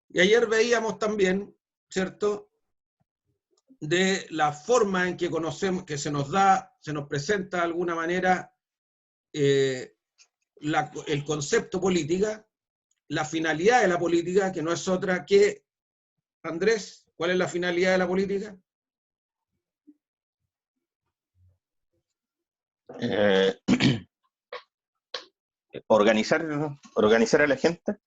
Y ayer veíamos también, ¿cierto?, de la forma en que conocemos, que se nos da, se nos presenta de alguna manera el concepto política, la finalidad de la política, que no es otra que, Andrés, ¿cuál es la finalidad de la política? Organizar a la gente.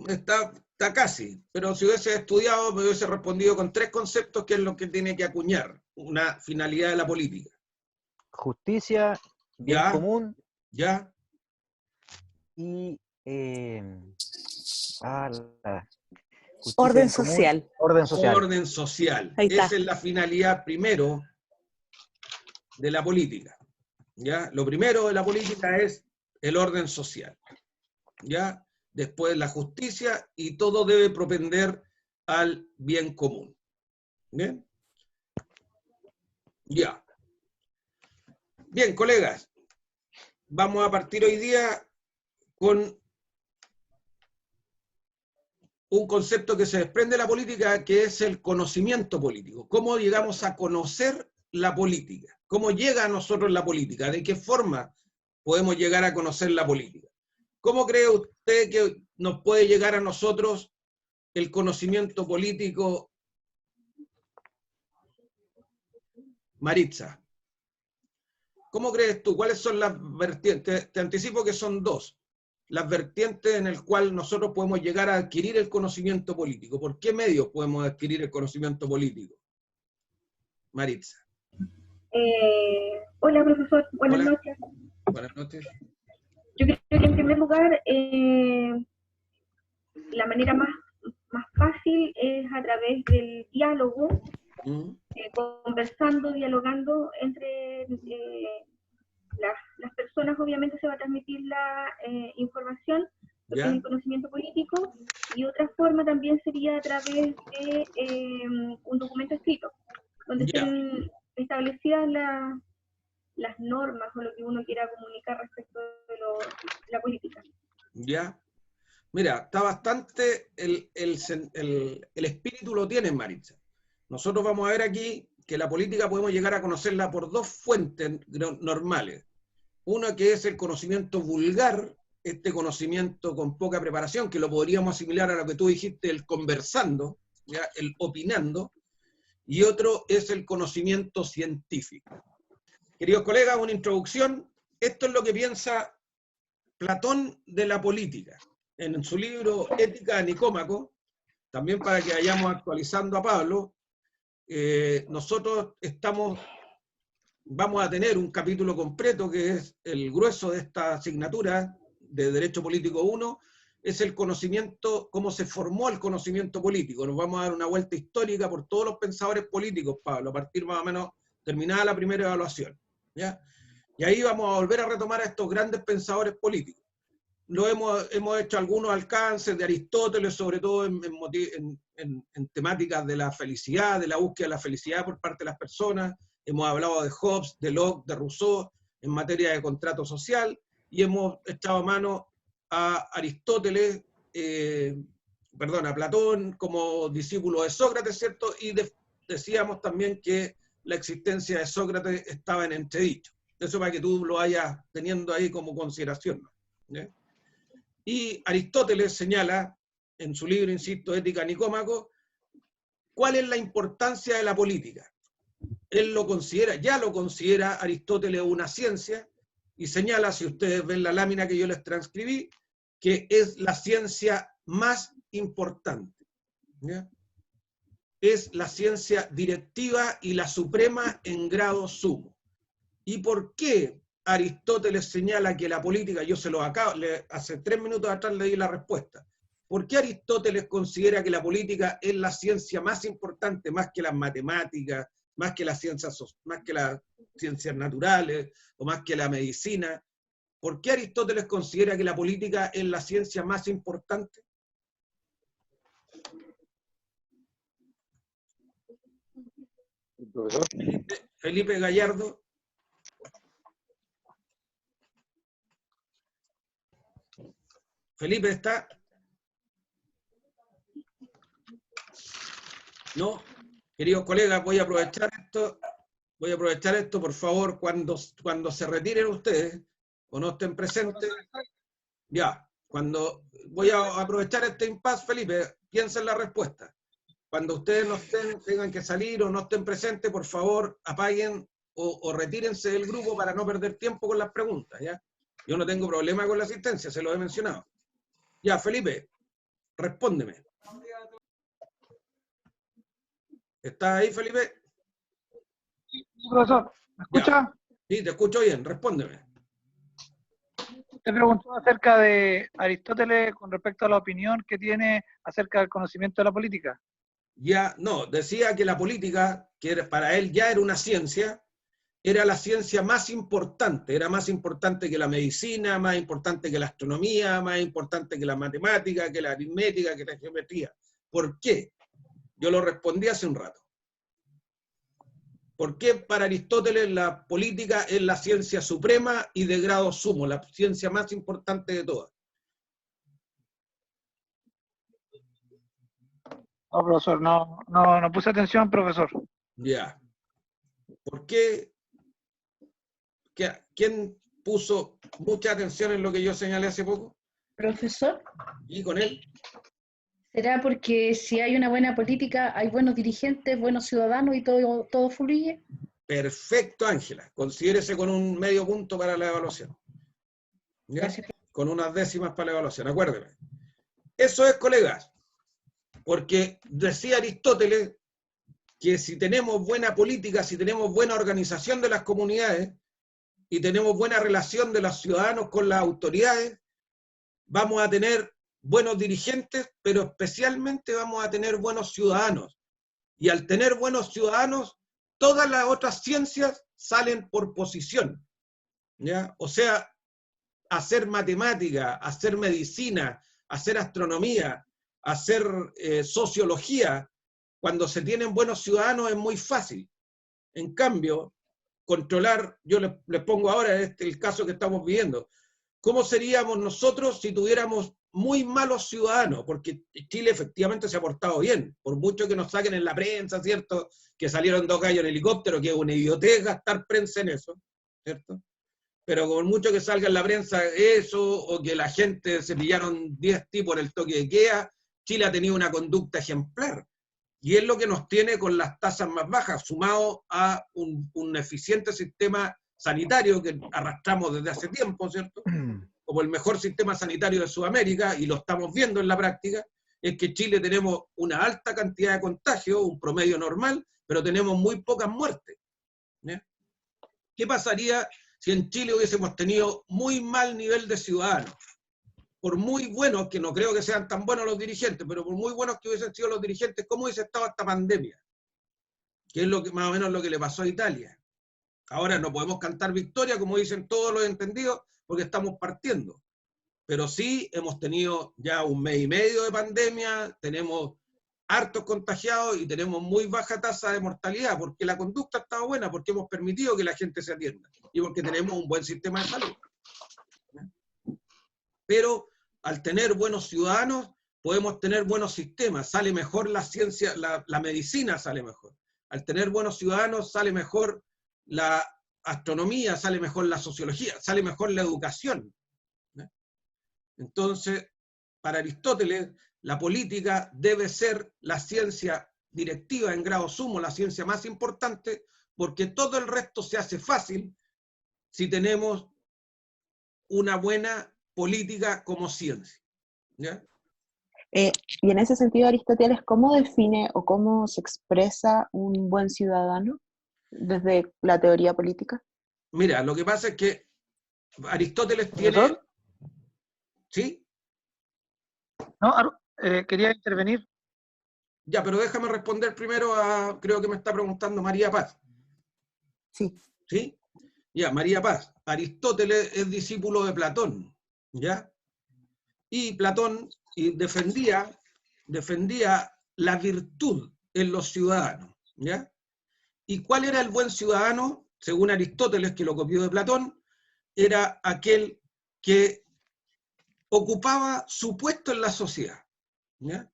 Está casi, pero si hubiese estudiado me hubiese respondido con 3 conceptos, que es lo que tiene que acuñar una finalidad de la política. Justicia, bien ¿Ya? común ¿Ya? y orden social. Orden social. Orden social. Ahí está. Esa es la finalidad primero de la política. ¿Ya? Lo primero de la política es el orden social. ¿Ya? Después la justicia, y todo debe propender al bien común. ¿Bien? Ya. Bien, colegas. Vamos a partir hoy día con un concepto que se desprende de la política, que es el conocimiento político. ¿Cómo llegamos a conocer la política? ¿Cómo llega a nosotros la política? ¿De qué forma podemos llegar a conocer la política? ¿Cómo cree usted que nos puede llegar a nosotros el conocimiento político, Maritza? ¿Cómo crees tú? ¿Cuáles son las vertientes? Te anticipo que son 2. Las vertientes en el cual nosotros podemos llegar a adquirir el conocimiento político. ¿Por qué medios podemos adquirir el conocimiento político? Maritza. Hola, profesor. Buenas Hola. noches. Buenas noches. Yo creo que en primer lugar, la manera más fácil es a través del diálogo, conversando, dialogando entre las personas. Obviamente se va a transmitir la información, lo que es el conocimiento político, y otra forma también sería a través de un documento escrito, donde estén establecidas las normas o lo que uno quiera comunicar respecto de la política. Ya. Mira, está bastante, el espíritu lo tiene, Maritza. Nosotros vamos a ver aquí que la política podemos llegar a conocerla por 2 fuentes normales. Una que es el conocimiento vulgar, este conocimiento con poca preparación, que lo podríamos asimilar a lo que tú dijiste, el conversando, ¿ya?, el opinando, y otro es el conocimiento científico. Queridos colegas, una introducción. Esto es lo que piensa Platón de la política. En su libro Ética de Nicómaco, también para que vayamos actualizando a Pablo, nosotros vamos a tener un capítulo completo que es el grueso de esta asignatura de Derecho Político 1, es el conocimiento, cómo se formó el conocimiento político. Nos vamos a dar una vuelta histórica por todos los pensadores políticos, Pablo, a partir más o menos terminada la primera evaluación, ¿ya? Y ahí vamos a volver a retomar a estos grandes pensadores políticos. Hemos hecho algunos alcances de Aristóteles, sobre todo en temáticas de la felicidad, de la búsqueda de la felicidad por parte de las personas. Hemos hablado de Hobbes, de Locke, de Rousseau, en materia de contrato social, y hemos echado mano a Aristóteles, a Platón como discípulo de Sócrates, ¿cierto? Y decíamos también que la existencia de Sócrates estaba en entredicho. Eso para que tú lo vayas teniendo ahí como consideración, ¿no? Y Aristóteles señala, en su libro, insisto, Ética Nicómaco, cuál es la importancia de la política. Él lo considera, ya lo considera Aristóteles una ciencia, y señala, si ustedes ven la lámina que yo les transcribí, que es la ciencia más importante, ¿ya? Es la ciencia directiva y la suprema en grado sumo. ¿Y por qué Aristóteles señala que la política, yo se lo acabo, hace 3 minutos atrás le di la respuesta? ¿Por qué Aristóteles considera que la política es la ciencia más importante, más que las matemáticas, más que las ciencias naturales, o más que la medicina? ¿Por qué Aristóteles considera que la política es la ciencia más importante? Felipe Gallardo. Felipe está. No, queridos colegas, voy a aprovechar esto, por favor, cuando se retiren ustedes, o no estén presentes, ya, voy a aprovechar este impasse, Felipe, piensen la respuesta. Cuando ustedes no tengan que salir o no estén presentes, por favor, apaguen o retírense del grupo para no perder tiempo con las preguntas, ¿ya? Yo no tengo problema con la asistencia, se lo he mencionado. Ya, Felipe, respóndeme. ¿Estás ahí, Felipe? Sí, profesor, ¿me escucha? Sí, te escucho bien, respóndeme. Te preguntó acerca de Aristóteles con respecto a la opinión que tiene acerca del conocimiento de la política. Ya, no, decía que la política, para él ya era una ciencia, era la ciencia más importante, era más importante que la medicina, más importante que la astronomía, más importante que la matemática, que la aritmética, que la geometría. ¿Por qué? Yo lo respondí hace un rato. ¿Por qué para Aristóteles la política es la ciencia suprema y de grado sumo, la ciencia más importante de todas? No, profesor, no puse atención, profesor. Ya. ¿Por qué? ¿Quién puso mucha atención en lo que yo señalé hace poco? Profesor, ¿Y con él? ¿será porque si hay una buena política, hay buenos dirigentes, buenos ciudadanos y todo fluye? Perfecto, Ángela. Considérese con un medio punto para la evaluación. ¿Ya? Gracias. Con unas décimas para la evaluación, acuérdeme. Eso es, colegas, porque decía Aristóteles que si tenemos buena política, si tenemos buena organización de las comunidades y tenemos buena relación de los ciudadanos con las autoridades, vamos a tener buenos dirigentes, pero especialmente vamos a tener buenos ciudadanos. Y al tener buenos ciudadanos, todas las otras ciencias salen por posición, ¿ya? O sea, hacer matemática, hacer medicina, hacer astronomía, hacer sociología, cuando se tienen buenos ciudadanos es muy fácil. En cambio, controlar, yo les pongo ahora el caso que estamos viviendo, ¿cómo seríamos nosotros si tuviéramos muy malos ciudadanos? Porque Chile efectivamente se ha portado bien, por mucho que nos saquen en la prensa, ¿cierto? Que salieron 2 gallos en helicóptero, que es una idiotez gastar prensa en eso, ¿cierto? Pero con mucho que salga en la prensa eso, o que la gente se pillaron 10 tipos en el toque de queda, Chile ha tenido una conducta ejemplar. Y es lo que nos tiene con las tasas más bajas, sumado a un eficiente sistema sanitario que arrastramos desde hace tiempo, ¿cierto? Como el mejor sistema sanitario de Sudamérica, y lo estamos viendo en la práctica, es que en Chile tenemos una alta cantidad de contagios, un promedio normal, pero tenemos muy pocas muertes, ¿ya? ¿Qué pasaría si en Chile hubiésemos tenido muy mal nivel de ciudadanos? Por muy buenos, que no creo que sean tan buenos los dirigentes, pero por muy buenos que hubiesen sido los dirigentes, ¿cómo hubiese estado esta pandemia? Que es más o menos lo que le pasó a Italia. Ahora no podemos cantar victoria, como dicen todos los entendidos, porque estamos partiendo. Pero sí hemos tenido ya 1 mes y medio de pandemia, tenemos hartos contagiados y tenemos muy baja tasa de mortalidad, porque la conducta ha estado buena, porque hemos permitido que la gente se atienda y porque tenemos un buen sistema de salud. Pero al tener buenos ciudadanos, podemos tener buenos sistemas, sale mejor la ciencia, la medicina sale mejor. Al tener buenos ciudadanos, sale mejor la astronomía, sale mejor la sociología, sale mejor la educación. Entonces, para Aristóteles, la política debe ser la ciencia directiva en grado sumo, la ciencia más importante, porque todo el resto se hace fácil si tenemos una buena política como ciencia. ¿Ya? Y en ese sentido, Aristóteles, ¿cómo define o cómo se expresa un buen ciudadano desde la teoría política? Mira, lo que pasa es que Aristóteles tiene... ¿Profesor? ¿Sí? No, quería intervenir. Ya, pero déjame responder primero a... Creo que me está preguntando María Paz. Sí. ¿Sí? Ya, María Paz. Aristóteles es discípulo de Platón, ¿ya? Y Platón defendía la virtud en los ciudadanos, ¿ya? ¿Y cuál era el buen ciudadano? Según Aristóteles, que lo copió de Platón, era aquel que ocupaba su puesto en la sociedad, ¿ya?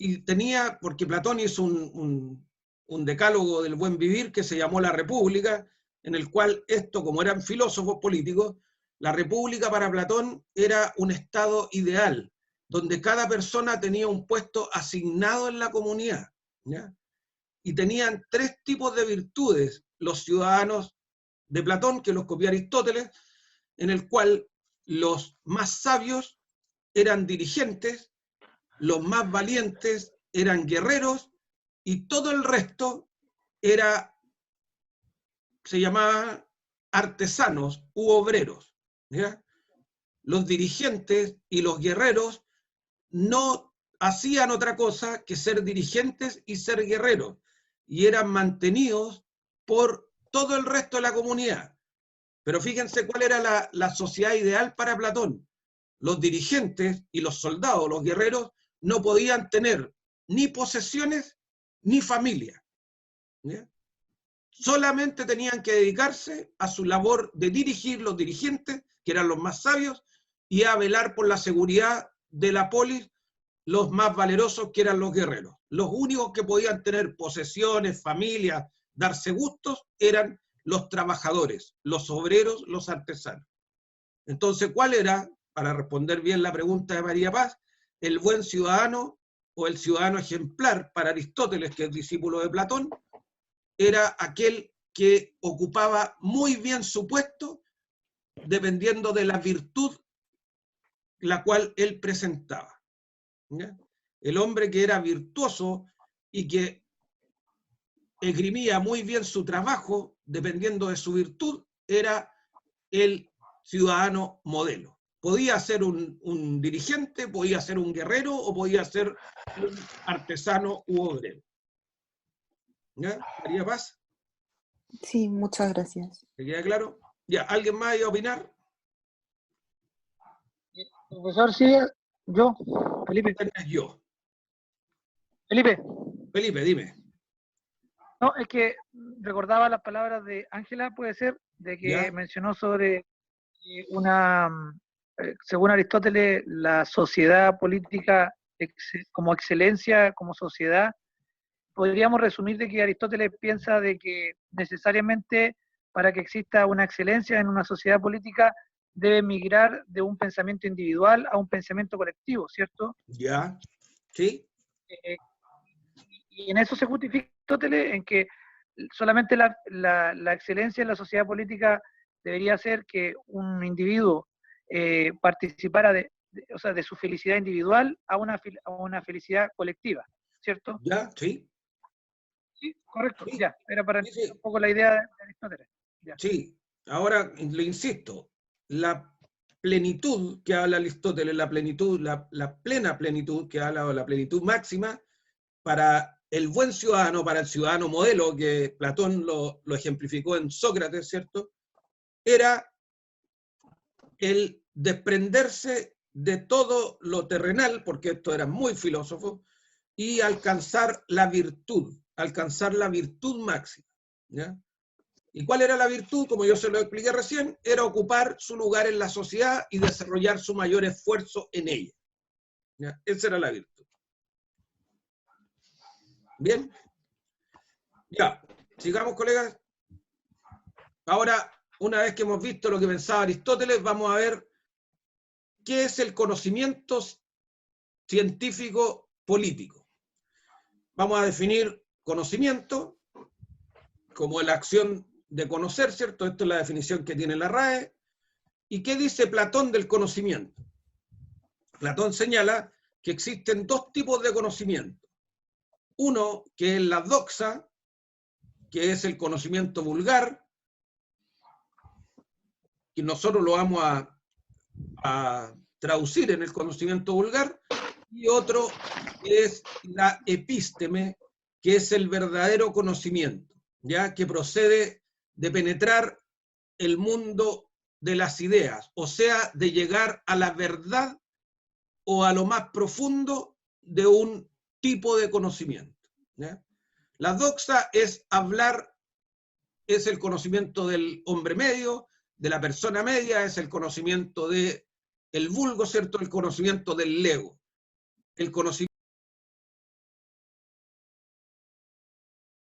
y tenía, porque Platón hizo un decálogo del buen vivir que se llamó La República, en el cual esto, como eran filósofos políticos, la República para Platón era un estado ideal, donde cada persona tenía un puesto asignado en la comunidad, ¿ya? Y tenían 3 tipos de virtudes los ciudadanos de Platón, que los copió Aristóteles, en el cual los más sabios eran dirigentes, los más valientes eran guerreros, y todo el resto se llamaba artesanos u obreros, ¿ya? Los dirigentes y los guerreros no hacían otra cosa que ser dirigentes y ser guerreros, y eran mantenidos por todo el resto de la comunidad. Pero fíjense cuál era la sociedad ideal para Platón. Los dirigentes y los soldados, los guerreros, no podían tener ni posesiones ni familia, ¿ya? Solamente tenían que dedicarse a su labor de dirigir los dirigentes, que eran los más sabios, y a velar por la seguridad de la polis, los más valerosos, que eran los guerreros. Los únicos que podían tener posesiones, familias, darse gustos, eran los trabajadores, los obreros, los artesanos. Entonces, ¿cuál era, para responder bien la pregunta de María Paz, el buen ciudadano o el ciudadano ejemplar para Aristóteles, que es discípulo de Platón? Era aquel que ocupaba muy bien su puesto, dependiendo de la virtud la cual él presentaba, ¿ya? El hombre que era virtuoso y que esgrimía muy bien su trabajo, dependiendo de su virtud, era el ciudadano modelo. Podía ser un dirigente, podía ser un guerrero o podía ser un artesano u obrero. ¿Ya? ¿María Paz? Sí, muchas gracias. ¿Te queda claro? Ya, ¿alguien más iba a opinar? Profesor, sí, yo, Felipe. Yo. Felipe, dime. no, es que recordaba las palabras de Ángela, puede ser, de que ¿Ya? mencionó sobre según Aristóteles, la sociedad política como excelencia, como sociedad. Podríamos resumir de que Aristóteles piensa de que necesariamente para que exista una excelencia en una sociedad política debe migrar de un pensamiento individual a un pensamiento colectivo, ¿cierto? Ya, sí. Y en eso se justifica Aristóteles, en que solamente la excelencia en la sociedad política debería ser que un individuo participara de su felicidad individual a una felicidad colectiva, ¿cierto? Ya, sí. Sí, correcto, Sí. ya, era para Sí, entender sí. un poco la idea de Aristóteles. Ya. Sí, ahora le insisto, la plenitud que habla Aristóteles, la plena plenitud que habla, o la plenitud máxima, para el buen ciudadano, para el ciudadano modelo, que Platón lo ejemplificó en Sócrates, ¿cierto? Era el desprenderse de todo lo terrenal, porque esto era muy filósofo, y alcanzar la virtud máxima, ¿ya? ¿Y cuál era la virtud? Como yo se lo expliqué recién, era ocupar su lugar en la sociedad y desarrollar su mayor esfuerzo en ella, ¿ya? Esa era la virtud. ¿Bien? Ya, sigamos, colegas. Ahora, una vez que hemos visto lo que pensaba Aristóteles, vamos a ver qué es el conocimiento científico político. Vamos a definir conocimiento como la acción de conocer, ¿cierto? Esto es la definición que tiene la RAE. ¿Y qué dice Platón del conocimiento? Platón señala que existen 2 tipos de conocimiento. Uno, que es la doxa, que es el conocimiento vulgar, que nosotros lo vamos a traducir en el conocimiento vulgar, y otro es la epísteme, que es el verdadero conocimiento, ya que procede de penetrar el mundo de las ideas, o sea, de llegar a la verdad o a lo más profundo de un tipo de conocimiento, ¿ya? La doxa es hablar, es el conocimiento del hombre medio, de la persona media, es el conocimiento del vulgo, ¿cierto? El conocimiento del lego. El conocimiento